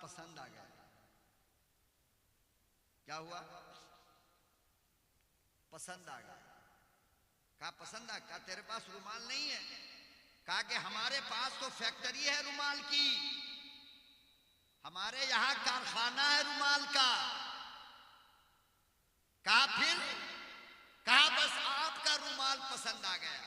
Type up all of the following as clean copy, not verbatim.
पसंद आ गया। क्या हुआ? पसंद आ गया। कहा पसंद आ, कहा तेरे पास रुमाल नहीं है? कहा कि हमारे पास तो फैक्ट्री है रुमाल की, हमारे यहां कारखाना है रुमाल का। कहा फिर? कहा बस आपका रुमाल पसंद आ गया।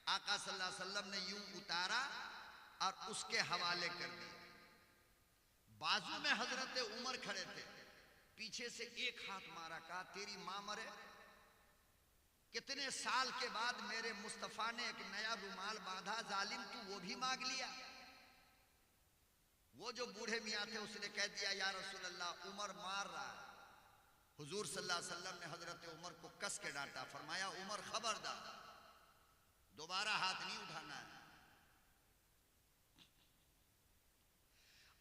आका सल्लल्लाहु अलैहि वसल्लम ने यूं उतारा और उसके हवाले कर दिया। बाजू में हजरत उमर खड़े थे, पीछे से एक हाथ मारा, कहा तेरी मां मरे, कितने साल के बाद मेरे मुस्तफा ने एक नया रुमाल बांधा, जालिम तू वो भी मांग लिया। वो जो बूढ़े मियाँ थे उसने कह दिया या रसूल अल्लाह उमर मार रहा है। हुजूर सल्लल्लाहु अलैहि वसल्लम ने हजरत उमर को कस के डांटा, फरमाया उमर खबरदार, दोबारा हाथ नहीं उठाना है।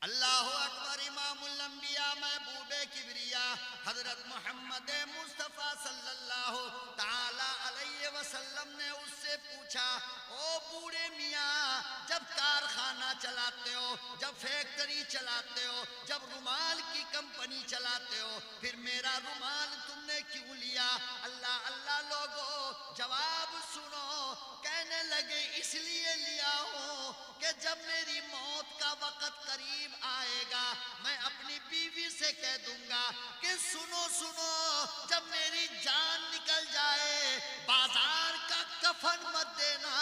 अल्लाहु अकबर। इमामुल अंबिया महबूबे किबरिया हजरत मोहम्मद मुस्तफ़ा सल्लल्लाहु ताला अलैहि वसल्लम ने उससे पूछा, ओ बूढ़े मियाँ, जब कारखाना चलाते हो, जब फैक्ट्री चलाते हो, जब रुमाल की कंपनी चलाते हो, फिर मेरा रुमाल तुमने क्यों लिया? अल्लाह अल्लाह लोगो जवाब सुनो। कहने लगे इसलिए लिया हूं कि जब मेरी मौत का वक्त करीब आएगा मैं अपनी बीवी से कह दूंगा कि सुनो सुनो, जब मेरी जान निकल जाए बाजार का कफन मत देना,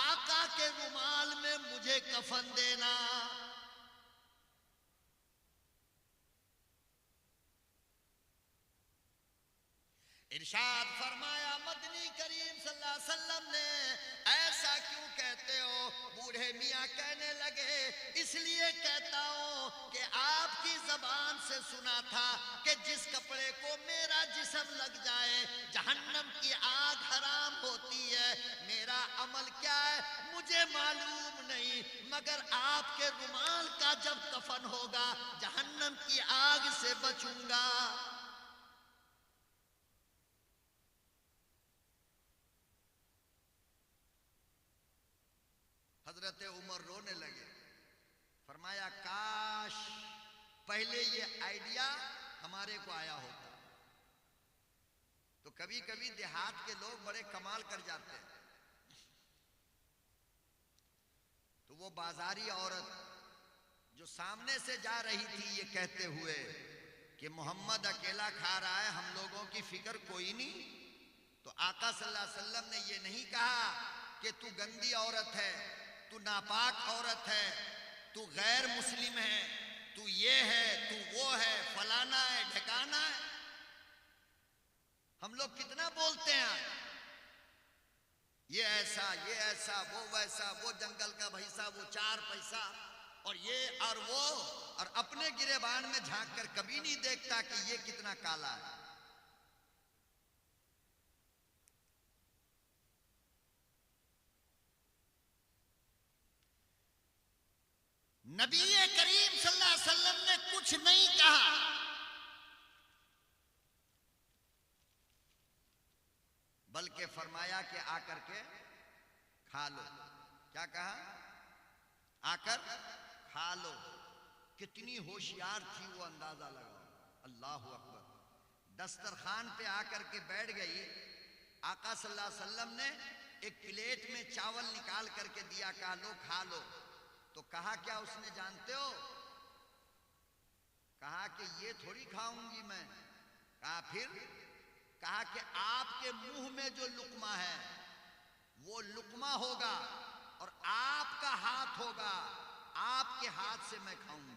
आका के रुमाल में मुझे कफन देना। इरशाद फरमाया मदनी करीम सल्लल्लाहु अलैहि वसल्लम ने, ऐसा क्यों कहते हो? बूढ़े मियाँ कहने लगे इसलिए कहता हूँ कि आपकी जबान से सुना था कि जिस कपड़े को मेरा जिस्म लग जाए जहन्नम की आग हराम होती है। मेरा अमल क्या है मुझे मालूम नहीं, मगर आपके रुमाल का जब कफन होगा जहन्नम की आग से बचूंगा। हजरत उमर रोने लगे, फरमाया काश पहले ये आइडिया हमारे को आया होता। तो कभी कभी देहात के लोग बड़े कमाल कर जाते हैं। तो वो बाजारी औरत जो सामने से जा रही थी ये कहते हुए कि मोहम्मद अकेला खा रहा है, हम लोगों की फिक्र कोई नहीं। तो आका सल्लल्लाहु अलैहि वसल्लम ने ये नहीं कहा कि तू गंदी औरत है, तू नापाक औरत है, तू गैर मुस्लिम है, तू ये है, तू वो है, फलाना है, ढकाना है। हम लोग कितना बोलते हैं, ये ऐसा, ये ऐसा, वो वैसा, वो जंगल का भैंसा, वो 4 पैसा, और ये और वो, और अपने गिरेबान में झांक कर कभी नहीं देखता कि ये कितना काला है। नबी करीम सल्लल्लाहु अलैहि वसल्लम ने कुछ नहीं कहा, बल्कि फरमाया कि आकर के खा लो। क्या कहा? आकर खा लो। कितनी होशियार थी वो, अंदाजा लगाओ। अल्लाह अकबर। दस्तरखान पे आकर के बैठ गई। आका सल्लल्लाहु अलैहि वसल्लम ने एक प्लेट में चावल निकाल करके दिया, कहा लो खा लो। तो कहा क्या उसने जानते हो? कहा कि ये थोड़ी खाऊंगी मैं। कहा फिर? कहा कि आपके मुंह में जो लुकमा है वो लुकमा होगा और आपका हाथ होगा, आपके हाथ से मैं खाऊंगी।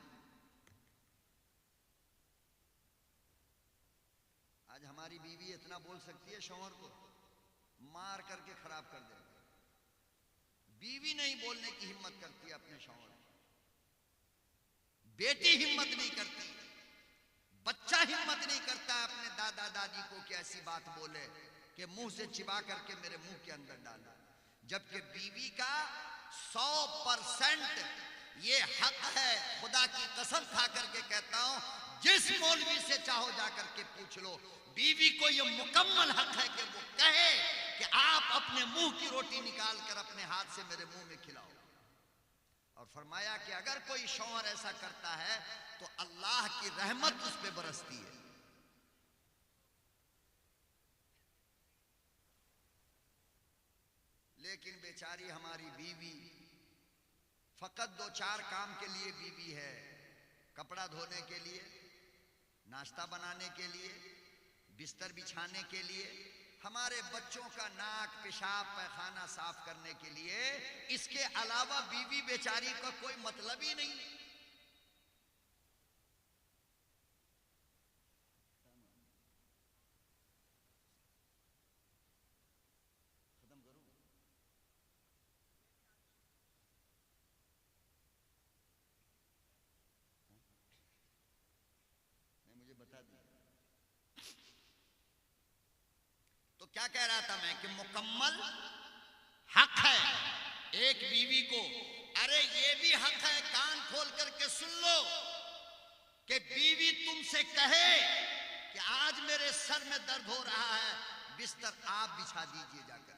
आज हमारी बीवी इतना बोल सकती है शौहर को, मार करके खराब कर देगी। बीवी नहीं बोलने की हिम्मत करती है अपने शौहर की, बेटी हिम्मत नहीं करती, बच्चा हिम्मत नहीं करता अपने दादा दादी को कि ऐसी बात बोले कि मुंह से चिबा करके मेरे मुंह के अंदर डाला। जबकि बीवी का 100% ये हक है। खुदा की कसम खा करके कहता हूं, जिस मौलवी से चाहो जाकर के पूछ लो, बीवी को ये मुकम्मल हक है कि वो कहे कि आप अपने मुंह की रोटी निकाल कर अपने हाथ से मेरे मुंह में खिलाओ। और फरमाया कि अगर कोई शौहर ऐसा करता है तो अल्लाह की रहमत उस पे बरसती है। लेकिन बेचारी हमारी बीवी फकत 2-4 काम के लिए बीवी है, कपड़ा धोने के लिए, नाश्ता बनाने के लिए, बिस्तर बिछाने के लिए, हमारे बच्चों का नाक पेशाब पैखाना साफ करने के लिए। इसके अलावा बीवी बेचारी का कोई मतलब ही नहीं। खत्म करूं? नहीं, मुझे बता दिया। तो क्या कह रहा था मैं कि मुकम्मल हक है एक बीवी को। अरे ये भी हक है, कान खोल करके सुन लो, कि बीवी तुमसे कहे कि आज मेरे सर में दर्द हो रहा है, बिस्तर आप बिछा दीजिए जाकर।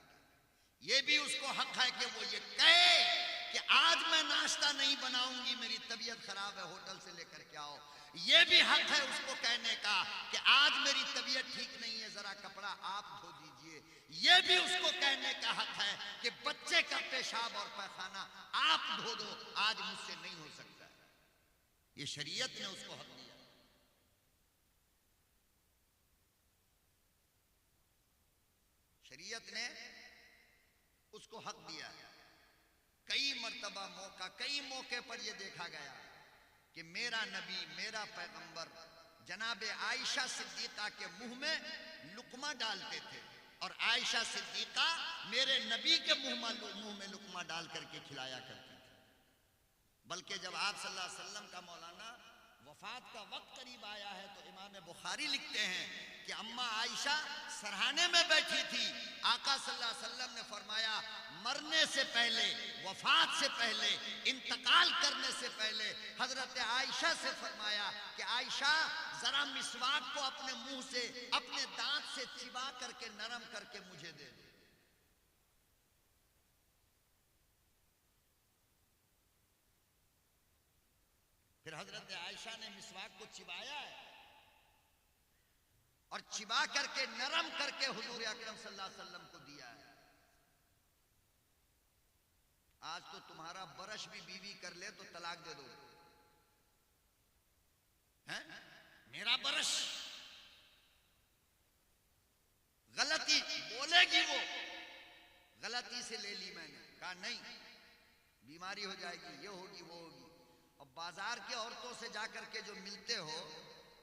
ये भी उसको हक है कि वो ये कहे कि आज मैं नाश्ता नहीं बनाऊंगी, मेरी तबीयत खराब है, होटल से लेकर के आओ। ये भी हक है उसको कहने का कि आज मेरी तबीयत ठीक नहीं है, जरा कपड़ा आप धो दीजिए। ये भी उसको कहने का हक है कि बच्चे का पेशाब और पैखाना आप धो दो, आज मुझसे नहीं हो सकता। ये शरीयत ने उसको हक दिया। शरीयत ने उसको हक दिया है। कई मर्तबा कई मौके पर यह देखा गया कि मेरा नबी, मेरा पैगंबर जनाबे आयशा सिद्दीका के मुंह में लुकमा डालते थे और आयशा सिद्दीका मेरे नबी के मुंह में लुकमा डाल करके खिलाया करती थी। बल्कि जब आप सल्लल्लाहु अलैहि वसल्लम का मौलाना वफात का वक्त करीब आया है तो इमाम बुखारी लिखते हैं कि अम्मा आयशा सरहाने में बैठी थी। आका सल्लल्लाहु अलैहि वसल्लम ने फरमाया, मरने से पहले, वफात से पहले, इंतकाल करने से पहले हजरत आयशा से फरमाया कि आयशा जरा मिसवाक को अपने मुंह से, अपने दांत से चिबा करके नरम करके मुझे दे दे। फिर हजरत आयशा ने मिसवाक को चिबाया है और चिबा करके नरम करके हुजूर अकरम सल्लल्लाहु अलैहि वसल्लम को दिया है। आज तो तुम्हारा बरश भी बीवी कर ले तो तलाक दे दो, हैं? मेरा बरश, गलती बोलेगी वो, गलती से ले ली मैंने, कहा नहीं बीमारी हो जाएगी, ये होगी वो होगी। और बाजार के औरतों से जाकर के जो मिलते हो,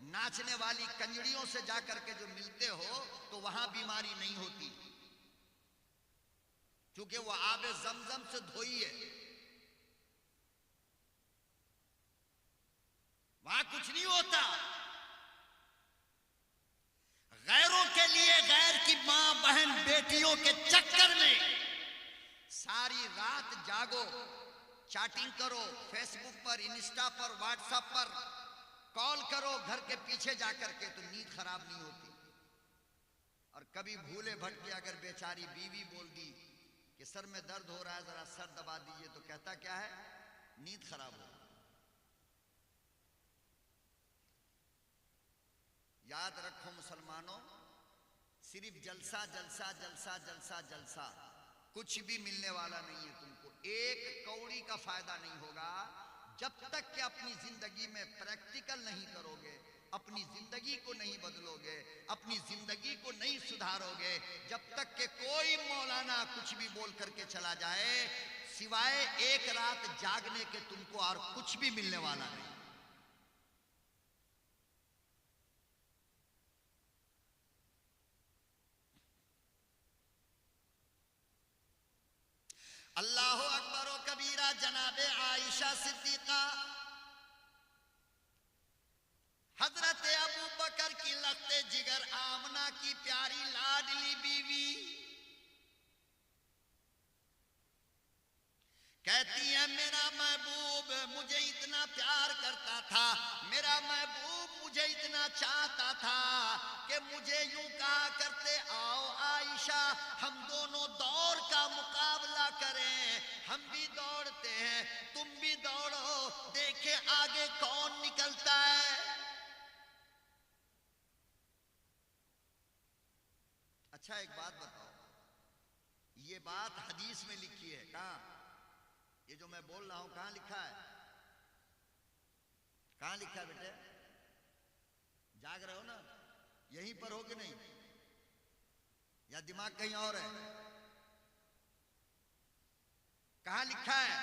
नाचने वाली कंजड़ियों से जाकर के जो मिलते हो, तो वहां बीमारी नहीं होती, क्योंकि वो आबे जमजम से धोई है, वहां कुछ नहीं होता। गैरों के लिए, गैर की मां बहन बेटियों के चक्कर में सारी रात जागो, चैटिंग करो, फेसबुक पर, इंस्टा पर, व्हाट्सएप पर कॉल करो घर के पीछे जाकर के, तो नींद खराब नहीं होती। और कभी भूले भटके अगर बेचारी बीवी बोल दी कि सर में दर्द हो रहा है, जरा सर दबा दीजिए, तो कहता क्या है, नींद खराब हो। याद रखो मुसलमानों, सिर्फ जलसा जलसा जलसा जलसा जलसा कुछ भी मिलने वाला नहीं है तुमको। एक कौड़ी का फायदा नहीं होगा जब तक कि अपनी जिंदगी में प्रैक्टिकल नहीं करोगे, अपनी जिंदगी को नहीं बदलोगे, अपनी जिंदगी को नहीं सुधारोगे, जब तक कि कोई मौलाना कुछ भी बोल करके चला जाए, सिवाय एक रात जागने के तुमको और कुछ भी मिलने वाला नहीं। अल्लाह अकबर व कबीरा। जनाबे आयशा सिद्दीका हजरत अबू बकर की लख्ते जिगर आमना की प्यारी लाडली बीवी कहती है, मेरा महबूब मुझे इतना प्यार करता था, मेरा महबूब मुझे इतना चाहता था कि मुझे यूं कहा करते, आओ आयशा हम दोनों दौर का मुकाबला करें, हम भी दौड़ते हैं, तुम भी दौड़ो, देखे आगे कौन निकलता है। अच्छा एक बात बताओ, ये बात हदीस में लिखी है, कहां? ये जो मैं बोल रहा हूं कहां लिखा है? कहां लिखा है बेटे? जाग रहे हो ना? यहीं पर हो कि नहीं, या दिमाग कहीं और है? कहां लिखा है?